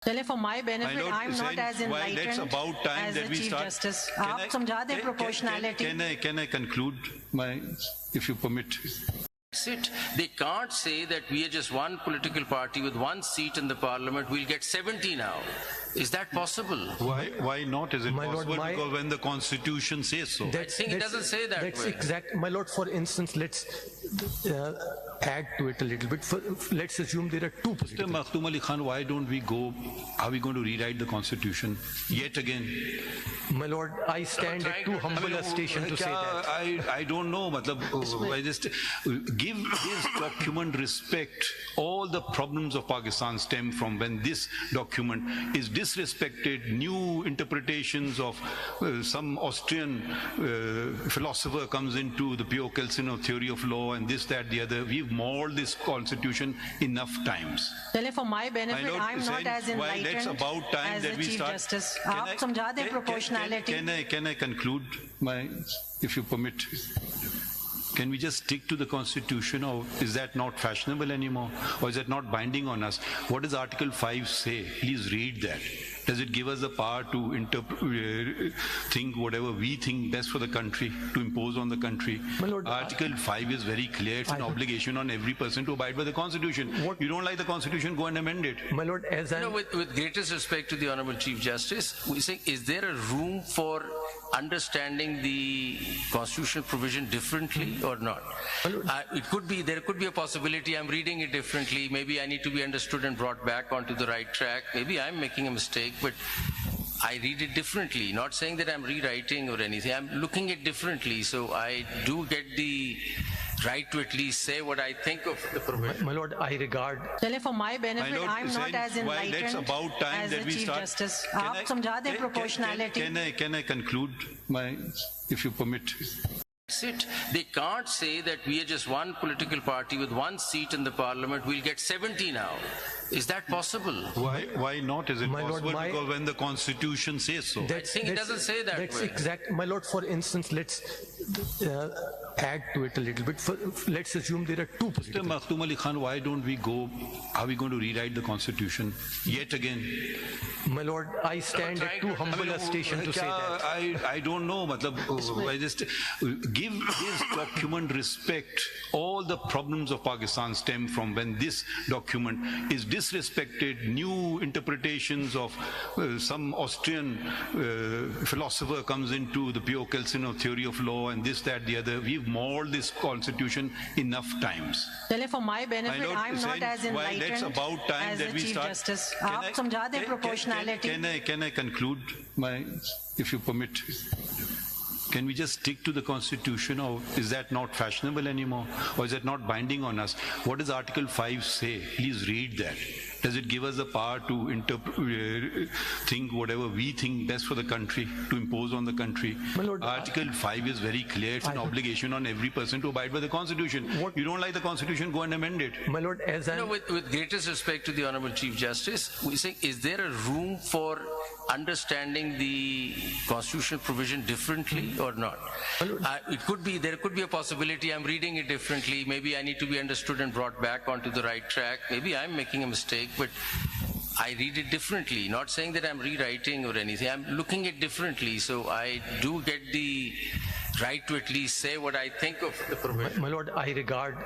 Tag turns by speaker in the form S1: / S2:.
S1: चले for my benefit,
S2: My lord,
S1: I'm not as
S2: why that's
S1: enlightened
S2: about time
S1: as
S2: that
S1: the
S2: we
S1: Chief
S2: start.
S1: Justice.
S2: Can
S1: आप
S2: I-
S1: समझा दें
S2: can-
S1: proportionality.
S2: Can I conclude if you permit?
S3: That's it. They can't say that we are just one political party with one seat in the parliament. We'll get 70 now. Is that possible?
S2: Why not? Is it
S4: My lord,
S2: possible? Because when the constitution says so.
S3: I think it doesn't say that
S4: That's
S3: way.
S4: exact. My lord, for instance, let's add to it a little bit. Let's assume there are two
S2: Mr.
S4: political.
S2: Makhdoom Ali Khan, why don't we go, are we going to rewrite the constitution yet again?
S4: My lord, I stand at too humble a station to say that.
S2: I don't know. I just give this document respect. All the problems of Pakistan stem from when this document is disrespected. New interpretations of some Austrian philosopher comes into the pure Kelsinov theory of law and this, that, the other. We've mauled this constitution enough times.
S1: चले for my benefit,
S2: My lord,
S1: I'm not as
S2: why that's
S1: enlightened
S2: about time
S1: as
S2: that
S1: the
S2: we
S1: Chief
S2: start.
S1: Justice.
S2: Can
S1: आप
S2: I-
S1: समझा दें proportionality.
S2: Can I conclude if you permit? Can we just stick to the constitution, or is that not fashionable anymore? Or is that not binding on us? What does Article 5 say? Please read that. Does it give us the power to think whatever we think best for the country, to impose on the country?
S4: My lord,
S2: Article 5 is very clear. It's an obligation on every person to abide by the constitution. You don't like the constitution, go and amend it.
S4: My lord, as I
S3: With greatest respect to the Honorable Chief Justice, we say, is there a room for understanding the constitutional provision differently or not? There could be a possibility I'm reading it differently. Maybe I need to be understood and brought back onto the right track. Maybe I'm making a mistake, but I read it differently. Not saying that I'm rewriting or anything. I'm looking at it differently. So I do get the right to at least say what I think of the provision.
S4: my lord, I regard.
S1: चले for my benefit,
S2: My lord,
S1: I'm not as
S2: why that's
S1: enlightened
S2: about time
S1: as
S2: that
S1: the
S2: we
S1: Chief
S2: start.
S1: Justice.
S2: Can
S1: आप समझा दें proportionality.
S2: Can I conclude if you permit?
S3: That's it. They can't say that we are just one political party with one seat in the parliament. We'll get 70 now. Is that possible?
S2: Why not? Is it
S4: My lord,
S2: possible? Because when the constitution says so.
S3: I think it doesn't say that
S4: That's
S3: way.
S4: exact. My lord, for instance, let's add to it a little bit. Let's assume there are two
S2: Mr.
S4: political.
S2: Makhdoom Ali Khan, why don't we go, are we going to rewrite the constitution yet again?
S4: My lord, I stand at too humble a station to say that.
S2: I don't know. I just give this document respect. All the problems of Pakistan stem from when this document is disrespected. New interpretations of some Austrian philosopher comes into the pure Kelsinov theory of law and this, that, the other. We've mauled this constitution enough times.
S1: चले for my benefit,
S2: lord,
S1: I'm not as
S2: why that's
S1: enlightened
S2: about time
S1: as
S2: that
S1: the
S2: we
S1: Chief
S2: start.
S1: Justice.
S2: Can
S1: आप समझा दें proportionality.
S2: Can I conclude if you permit? Can we just stick to the constitution, or is that not fashionable anymore? Or is that not binding on us? What does Article 5 say? Please read that. Does it give us the power to think whatever we think best for the country, to impose on the country?
S4: My lord,
S2: Article 5 is very clear. It's an obligation on every person to abide by the constitution. You don't like the constitution, go and amend it.
S4: My lord, as I
S3: With greatest respect to the Honorable Chief Justice, we say, is there a room for understanding the constitutional provision differently or not? There could be a possibility I'm reading it differently. Maybe I need to be understood and brought back onto the right track. Maybe I'm making a mistake, but I read it differently. Not saying that I'm rewriting or anything. I'm looking at it differently. So I do get the right to at least say what I think of the provision.
S4: my lord, I regard